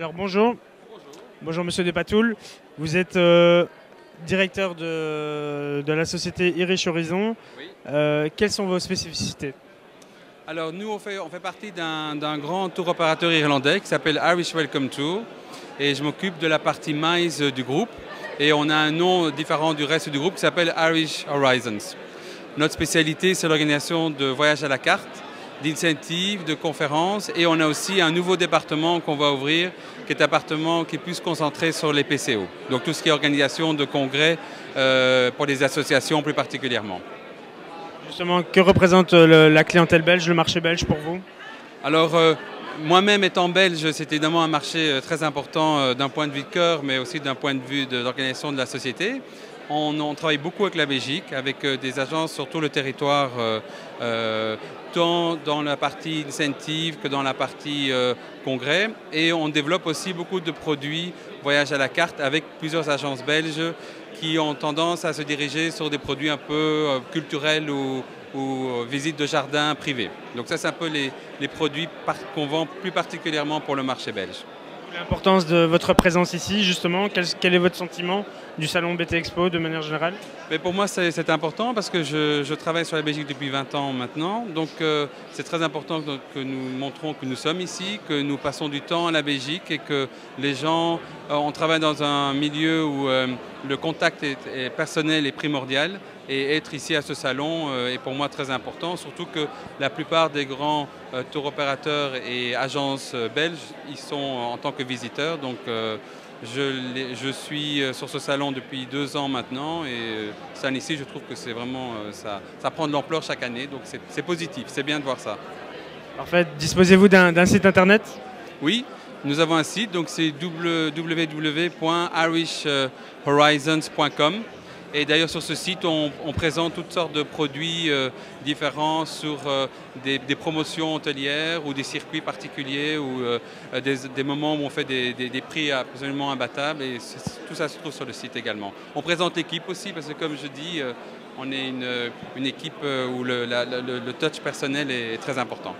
Alors bonjour, bonjour Monsieur Despatouls. Vous êtes directeur de la société Irish Horizon. Oui. Quelles sont vos spécificités? Alors nous, on fait partie d'un grand tour opérateur irlandais qui s'appelle Irish Welcome Tour. Et je m'occupe de la partie MICE du groupe. Et on a un nom différent du reste du groupe qui s'appelle Irish Horizons. Notre spécialité, c'est l'organisation de voyages à la carte, d'incentives, de conférences. Et on a aussi un nouveau département qu'on va ouvrir, qui est un département qui est plus concentré sur les PCO. Donc tout ce qui est organisation de congrès pour les associations plus particulièrement. Justement, que représente la clientèle belge, le marché belge pour vous? Alors, moi-même étant belge, c'est évidemment un marché très important d'un point de vue de cœur, mais aussi d'un point de vue de l'organisation de la société. On travaille beaucoup avec la Belgique, avec des agences sur tout le territoire, tant dans la partie incentive que dans la partie congrès. Et on développe aussi beaucoup de produits voyage à la carte avec plusieurs agences belges qui ont tendance à se diriger sur des produits un peu culturels ou visites de jardin privées. Donc ça, c'est un peu les produits qu'on vend plus particulièrement pour le marché belge. L'importance de votre présence ici, justement, quel est votre sentiment du salon BT Expo de manière générale? Mais pour moi, c'est important parce que je travaille sur la Belgique depuis 20 ans maintenant. Donc c'est très important que nous montrons que nous sommes ici, que nous passons du temps à la Belgique et que les gens, on travaille dans un milieu où le contact est personnel et primordial. Et être ici à ce salon est pour moi très important, surtout que la plupart des grands tour opérateurs et agences belges, ils sont en tant que visiteurs. Donc je suis sur ce salon depuis 2 ans maintenant et cette année-ci, je trouve que c'est vraiment, ça prend de l'ampleur chaque année, donc c'est positif, c'est bien de voir ça. Parfait. Disposez-vous d'un site internet? Oui, nous avons un site, donc c'est www.irishhorizons.com. Et d'ailleurs sur ce site, on présente toutes sortes de produits différents sur des promotions hôtelières ou des circuits particuliers ou des moments où on fait des prix absolument imbattables. Et tout ça se trouve sur le site également. On présente l'équipe aussi parce que comme je dis, on est une équipe où le touch personnel est très important.